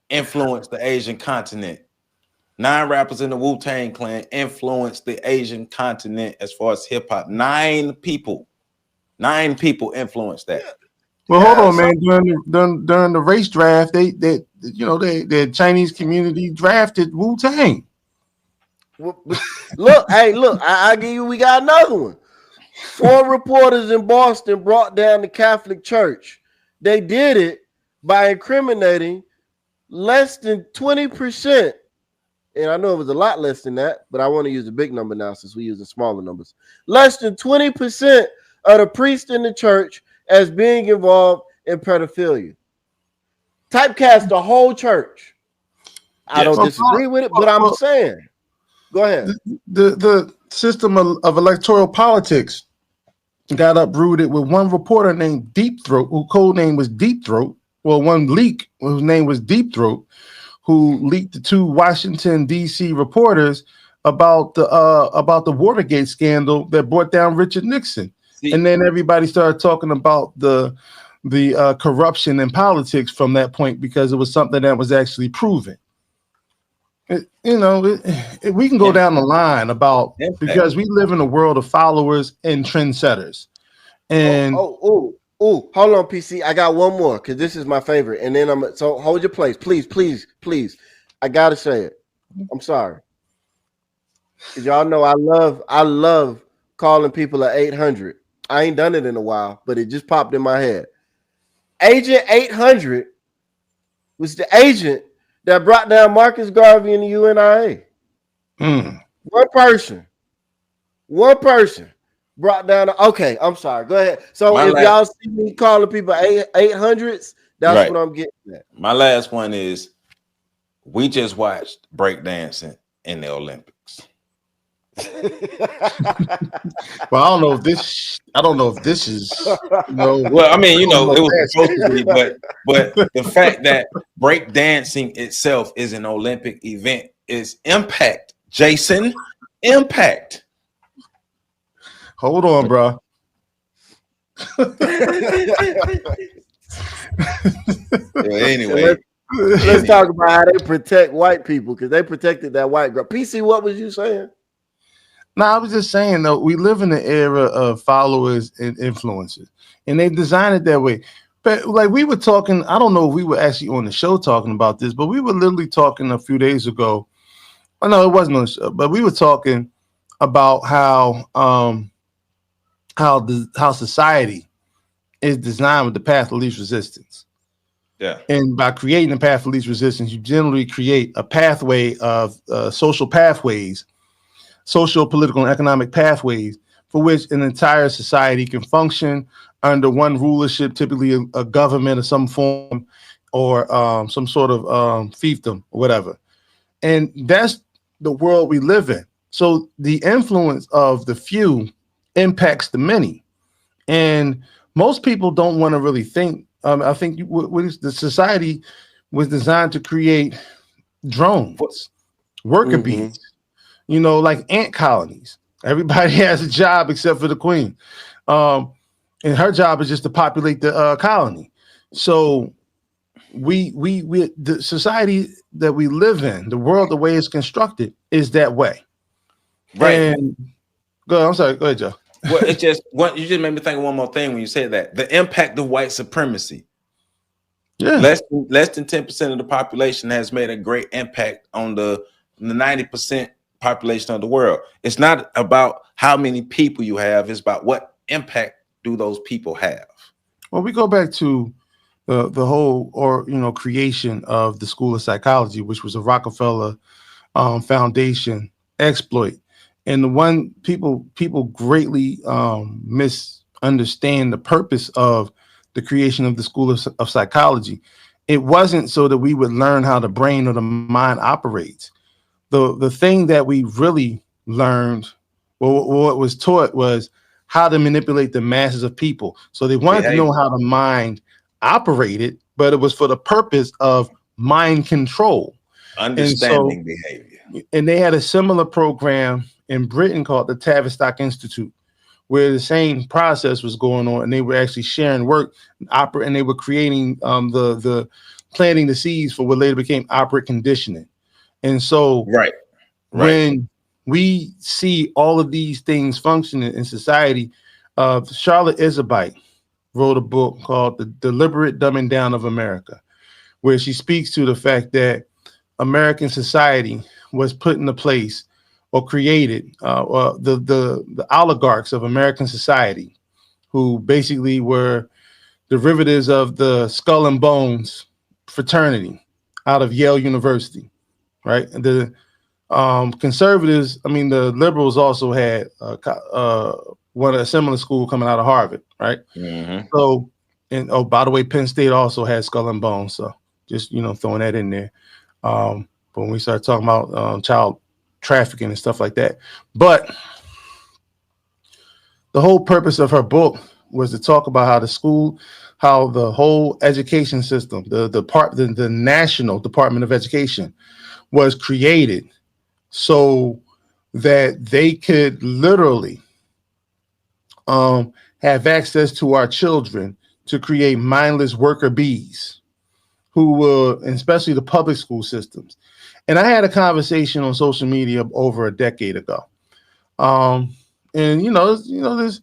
influenced the Asian continent. 9 rappers in the Wu-Tang Clan influenced the Asian continent as far as hip hop. 9 people influenced that.
Well, hold on, man. During the race draft, the Chinese community drafted Wu-Tang.
Look, I give you. We got another one. 4 reporters in Boston brought down the Catholic Church. They did it by incriminating less than 20%. And I know it was a lot less than that, but I want to use a big number now since we use the smaller numbers. Less than 20% of the priests in the church as being involved in pedophilia. Typecast the whole church. I don't disagree with it, but I'm saying, go ahead.
The system of electoral politics got uprooted with one reporter named Deep Throat, whose code name was Deep Throat. Well, one leak whose name was Deep Throat, who leaked to 2 Washington D.C. reporters about the Watergate scandal that brought down Richard Nixon. And then everybody started talking about the corruption in politics from that point because it was something that was actually proven. We can go down the line about because we live in a world of followers and trendsetters. And
hold on, PC. I got one more because this is my favorite. And then so hold your place, please. I gotta say it. I'm sorry. Because y'all know I love calling people at 800. I ain't done it in a while, but it just popped in my head. Agent 800 was the agent that brought down Marcus Garvey and the UNIA. One person brought down. Okay, I'm sorry. Go ahead. So if y'all see me calling people 800s, that's what I'm getting at.
My last one is we just watched breakdancing in the Olympics.
Well, I don't know if this is.
Well, I mean, it was supposed to be, but the fact that breakdancing itself is an Olympic event is impact, Jason. Impact.
Hold on, bro.
Anyway,
let's talk about how they protect white people because they protected that white girl. PC, what was you saying?
No, I was just saying though, we live in the era of followers and influencers, and they designed it that way. But like we were talking, I don't know if we were actually on the show talking about this, but we were literally talking a few days ago. Oh no, it wasn't on the show, but we were talking about how society is designed with the path of least resistance.
Yeah.
And by creating a path of least resistance, you generally create a pathway of social pathways, social, political, and economic pathways for which an entire society can function under one rulership, typically a government of some form or some sort of fiefdom or whatever. And that's the world we live in. So the influence of the few impacts the many. And most people don't want to really think. I think the society was designed to create drones, worker bees, like ant colonies. Everybody has a job except for the queen. And her job is just to populate the colony. So the society that we live in, the world, the way it's constructed is that way.
Right.
And go ahead, I'm sorry. Go ahead, Joe.
Well, you just made me think of one more thing when you said that. The impact of white supremacy.
Yeah.
Less than 10% of the population has made a great impact on the 90% population of the world. It's not about how many people you have, it's about what impact do those people have.
Well, we go back to the whole creation of the School of Psychology, which was a Rockefeller Foundation exploit. And the one people greatly misunderstand the purpose of the creation of the School of Psychology. It wasn't so that we would learn how the brain or the mind operates. The thing that we really learned, what was taught, was how to manipulate the masses of people. So they wanted to know how the mind operated, but it was for the purpose of mind control.
Understanding behavior.
And they had a similar program in Britain called the Tavistock Institute, where the same process was going on, and they were actually sharing work, and they were creating the planting the seeds for what later became operant conditioning. And so, when we see all of these things functioning in society, Charlotte Isabite wrote a book called The Deliberate Dumbing Down of America, where she speaks to the fact that American society was put into place or created the oligarchs of American society, who basically were derivatives of the Skull and Bones fraternity out of Yale University, right? And the conservatives, I mean, the liberals also had a similar school coming out of Harvard, right?
Mm-hmm.
So, and oh, by the way, Penn State also had Skull and Bones. So just, throwing that in there. But when we start talking about child trafficking and stuff like that, but the whole purpose of her book was to talk about how the whole education system, the National Department of Education, was created so that they could literally have access to our children to create mindless worker bees who will, especially the public school systems. And I had a conversation on social media over a decade ago. And this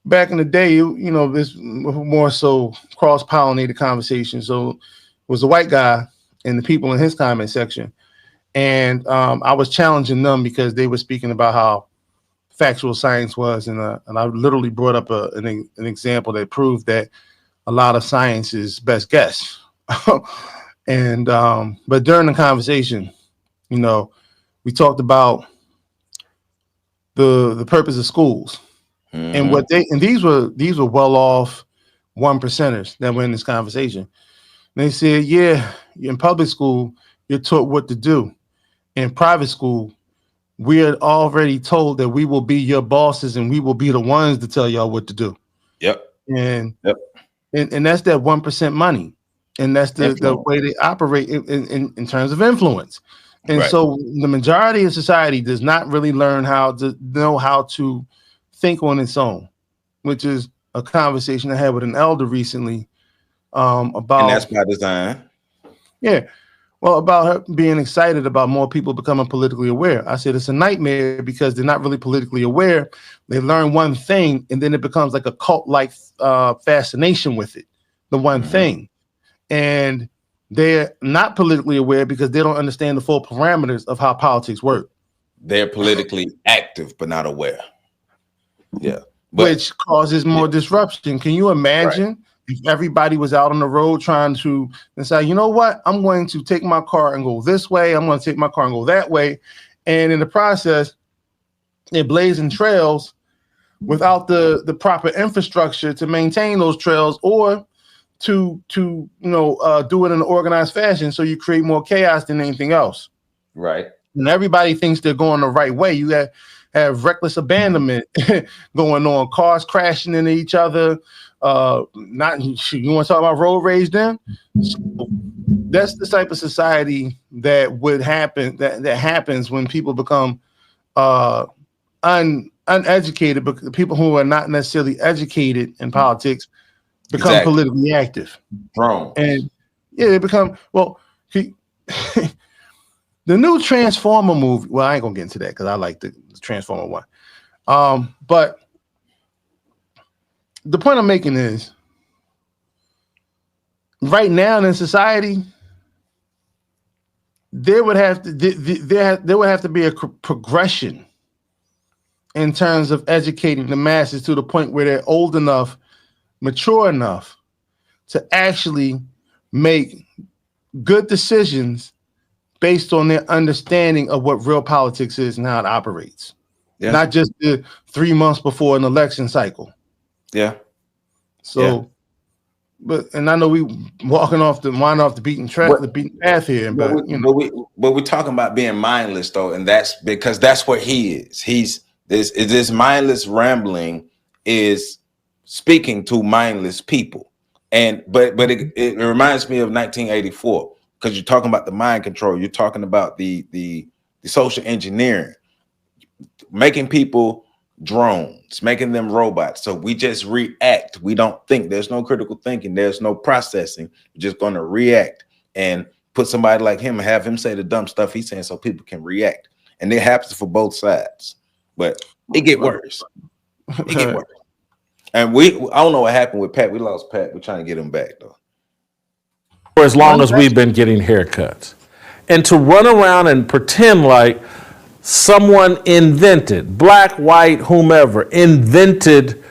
back in the day, this more so cross-pollinated conversation. So it was a white guy and the people in his comment section. And I was challenging them because they were speaking about how factual science was. And I literally brought up an example that proved that a lot of science is best guess. And but during the conversation, we talked about the purpose of schools.
Mm-hmm.
And these were well off 1%ers that were in this conversation. And they said, yeah, in public school, you're taught what to do. In private school, we're already told that we will be your bosses and we will be the ones to tell y'all what to do.
Yep.
And that's that 1% money. And that's the way they operate in terms of influence. And so the majority of society does not really learn how to think on its own, which is a conversation I had with an elder recently about.
And that's by design.
Yeah. Well, about her being excited about more people becoming politically aware. I said it's a nightmare because they're not really politically aware. They learn one thing and then it becomes like a cult-like fascination with it, the one thing. And they're not politically aware because they don't understand the full parameters of how politics work.
They're politically active, but not aware. Yeah.
Which causes more disruption. Can you imagine if everybody was out on the road trying to decide, you know what, I'm going to take my car and go this way. I'm going to take my car and go that way. And in the process, they're blazing trails without the proper infrastructure to maintain those trails or to do it in an organized fashion. So you create more chaos than anything else.
Right.
And everybody thinks they're going the right way. You have reckless abandonment going on, cars crashing into each other. You want to talk about road rage then? So that's the type of society that would happen, that happens when people become uneducated, but the people who are not necessarily educated in politics become politically active.
Wrong.
And they become, the new Transformer movie. Well, I ain't gonna get into that because I like the Transformer one. But the point I'm making is right now in society, there would have to be a progression in terms of educating the masses to the point where they're old enough, mature enough to actually make good decisions based on their understanding of what real politics is and how it operates. Yeah. Not just the 3 months before an election cycle.
Yeah.
So, and I know we wind off the beaten path here, but
we're talking about being mindless though, and that's because that's what he is. This mindless rambling is speaking to mindless people, but it reminds me of 1984 because you're talking about the mind control. You're talking about the social engineering, making people drones, making them robots. So we just react. We don't think. There's no critical thinking. There's no processing. We're just going to react and put somebody like him and have him say the dumb stuff he's saying so people can react. And it happens for both sides. But it get worse. It get worse. And I don't know what happened with Pat. We lost Pat. We're trying to get him back though.
For as long as we've been getting haircuts. And to run around and pretend like someone invented, black, white, whomever, invented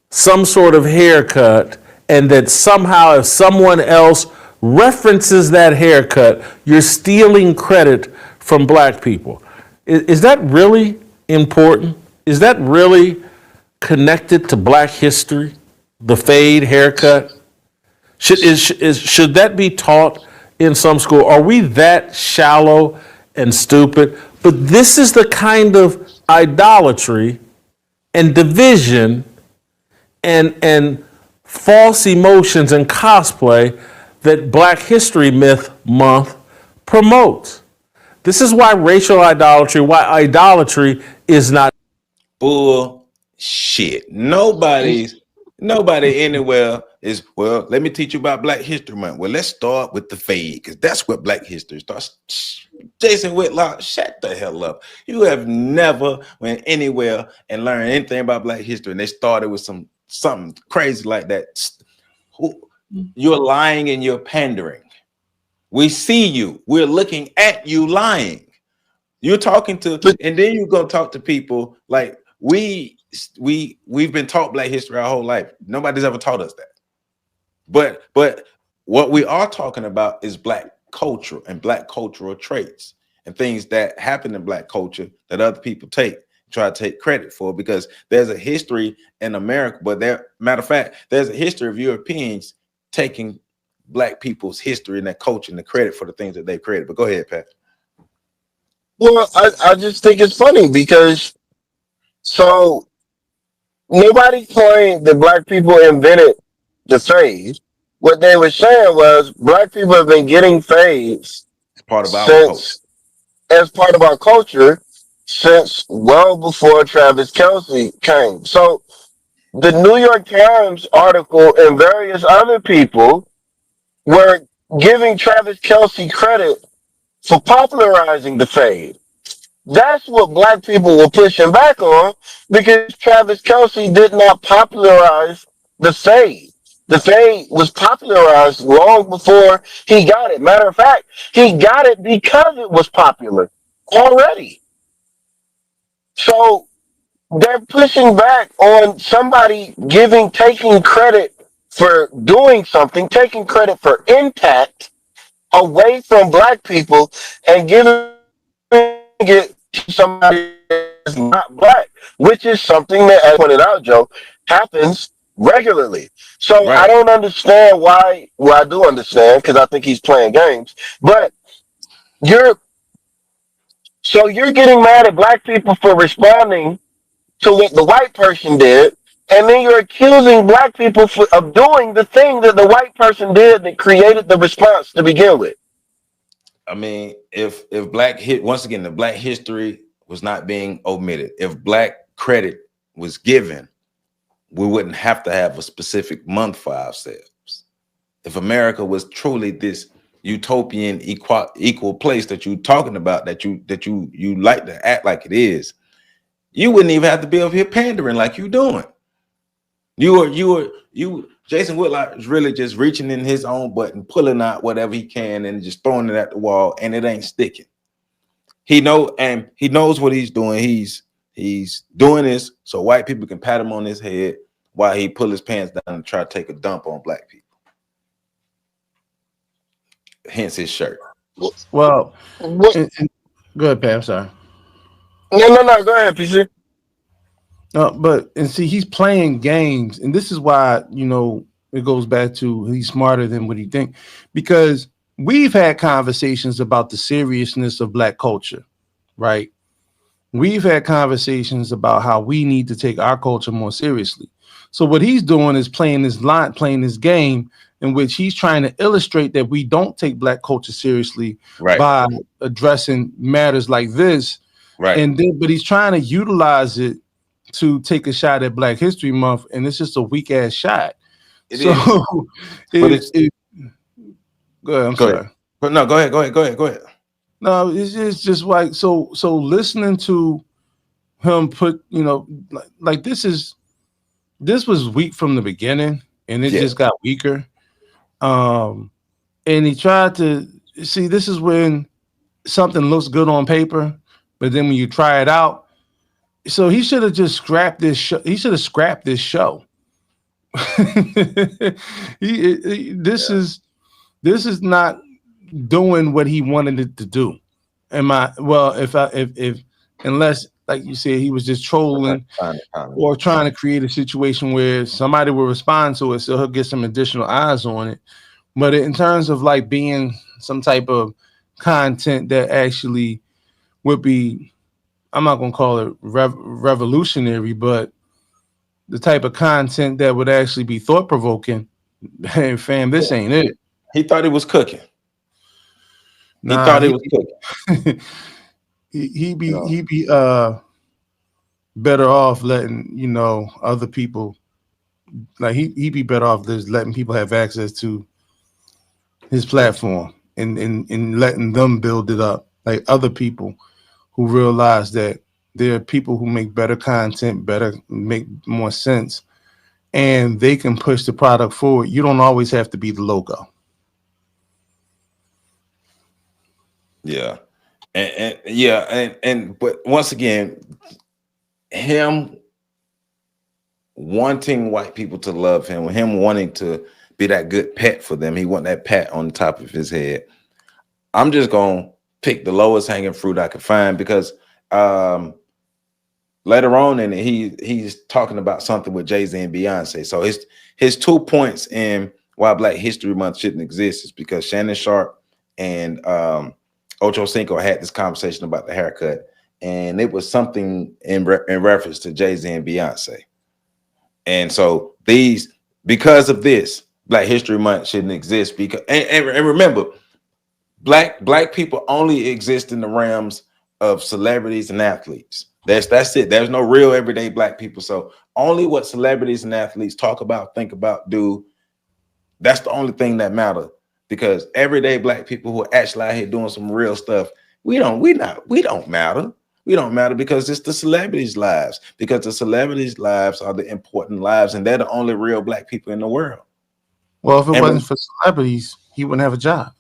some sort of haircut and that somehow if someone else references that haircut, you're stealing credit from black people. Is that really important? Is that really connected to black history? The fade haircut? Should that be taught in some school? Are we that shallow and stupid? But this is the kind of idolatry and division and false emotions and cosplay that Black History Month promotes. This is why racial idolatry, why idolatry is not
bullshit. Nobody anywhere is, well, let me teach you about Black History Month. Well, let's start with the fade, because that's what Black history starts. Jason Whitlock, shut the hell up. You have never went anywhere and learned anything about Black history, and they started with something crazy like that. You're lying and you're pandering. We see you. We're looking at you lying. You're talking to, and then you're gonna talk to people like we've been taught Black history our whole life. Nobody's ever taught us that. But what we are talking about is Black culture and Black cultural traits and things that happen in Black culture that other people try to take credit for, because there's a history in America, but matter of fact, there's a history of Europeans taking Black people's history and their culture and the credit for the things that they created. But go ahead, Pat.
Well, I just think it's funny because so nobody claimed that Black people invented the fade. What they were saying was Black people have been getting fades
It's part of our culture.
as part of our culture since well before Travis Kelce came. So the New York Times article and various other people were giving Travis Kelce credit for popularizing the fade. That's what Black people were pushing back on, because Travis Kelce did not popularize the fade. The fade was popularized long before he got it. Matter of fact, he got it because it was popular already. So they're pushing back on somebody taking credit for doing something, taking credit for impact away from Black people and giving it to somebody that's not Black, which is something that, as pointed out, Joe, happens regularly. So
Right.
I don't understand why. Well, I do understand because I think he's playing games. But you're getting mad at Black people for responding to what the white person did, and then you're accusing Black people of doing the thing that the white person did that created the response to begin with.
I mean, if once again, the Black history was not being omitted, if Black credit was given, we wouldn't have to have a specific month for ourselves. If America was truly this utopian equal place that you're talking about, that you like to act like it is, you wouldn't even have to be up here pandering like you're doing. Jason Whitlock is really just reaching in his own button, pulling out whatever he can and just throwing it at the wall, and it ain't sticking. He knows what he's doing. He's doing this so white people can pat him on his head while he pull his pants down and try to take a dump on Black people. Hence his shirt.
Well,
What?
go ahead, Pat. I'm sorry.
No. Go ahead, PC.
But see, he's playing games, and this is why it goes back to he's smarter than what he think, because we've had conversations about the seriousness of Black culture, right? We've had conversations about how we need to take our culture more seriously. So what he's doing is playing this game in which he's trying to illustrate that we don't take Black culture seriously,
Right.
by addressing matters like this,
Right.
but he's trying to utilize it to take a shot at Black History Month, and it's just a weak ass shot. Go ahead. I'm sorry.
But no, go ahead.
No, it's just like so listening to him put, like this was weak from the beginning, and it just got weaker. And he tried to see, this is when something looks good on paper, but then when you try it out, so he should have just scrapped this show. He should have scrapped this show This is not doing what he wanted it to do. If unless, like you said, he was just trolling or trying to create a situation where somebody will respond to it so he'll get some additional eyes on it. But in terms of like being some type of content that actually would be, I'm not going to call it revolutionary, but the type of content that would actually be thought provoking. Hey, fam, this ain't it.
He thought he was cooking. He
Nah,
thought he was cooking.
he be better off letting other people, like he be better off just letting people have access to his platform and letting them build it up, like other people who realize that there are people who make better content, make more sense, and they can push the product forward. You don't always have to be the logo.
Yeah. But once again, him wanting white people to love him wanting to be that good pet for them, he want that pat on the top of his head. I'm just gonna pick the lowest hanging fruit I could find, because later on in it, he's talking about something with Jay-Z and Beyonce. So his 2 points in why Black History Month shouldn't exist is because Shannon Sharp and Ocho Cinco had this conversation about the haircut, and it was something in reference to Jay-Z and Beyonce. And so because of this, Black History Month shouldn't exist, because and remember, black people only exist in the realms of celebrities and athletes. That's it. There's no real everyday Black people. So only what celebrities and athletes talk about, think about, do, that's the only thing that matters. Because everyday Black people who are actually out here doing some real stuff, we don't matter. We don't matter, because it's the celebrities' lives. Because the celebrities' lives are the important lives, and they're the only real Black people in the world.
Well, if it wasn't for celebrities, he wouldn't have a job.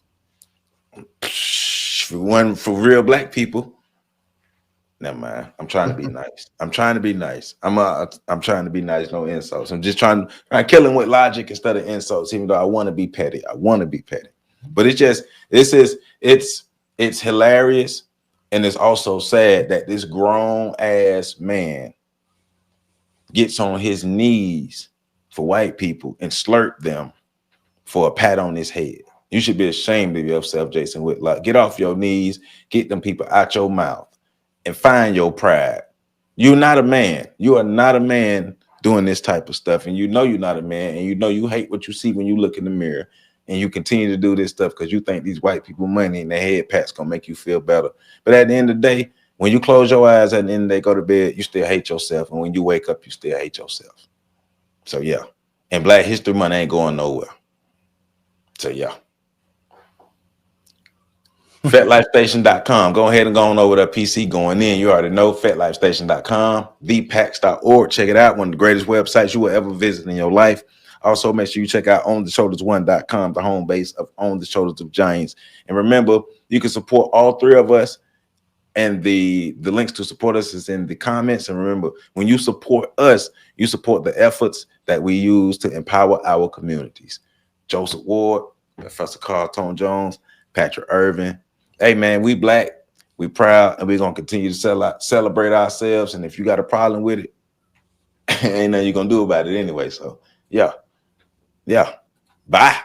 If it wasn't for real Black people, never mind. I'm trying to be nice. I'm trying to be nice. I'm trying to be nice. No insults. I'm just trying to kill him with logic instead of insults. Even though I want to be petty, But it's hilarious, and it's also sad that this grown ass man gets on his knees for white people and slurp them for a pat on his head. You should be ashamed of yourself, Jason Whitlock. Get off your knees, get them people out your mouth, and find your pride. You're not a man. You are not a man doing this type of stuff. And you know you're not a man, and you know you hate what you see when you look in the mirror, and you continue to do this stuff because you think these white people money and their head pat's gonna make you feel better. But at the end of the day, when you close your eyes at the end of the day, go to bed, you still hate yourself. And when you wake up, you still hate yourself. So yeah. And Black History Month ain't going nowhere. So yeah. FetLifeStation.com. Go ahead and go on over to PC going in. You already know FetLifeStation.com, thepax.org. Check it out. One of the greatest websites you will ever visit in your life. Also, make sure you check out OnTheShoulders1.com, the home base of On the Shoulders of Giants. And remember, you can support all three of us, and the links to support us is in the comments. And remember, when you support us, you support the efforts that we use to empower our communities. Joseph Ward, Professor Carl Tone Jones, Patrick Irvin. Hey man, we Black, we proud, and we're gonna continue to celebrate ourselves. And if you got a problem with it, ain't nothing you're gonna do about it anyway. So yeah. Bye.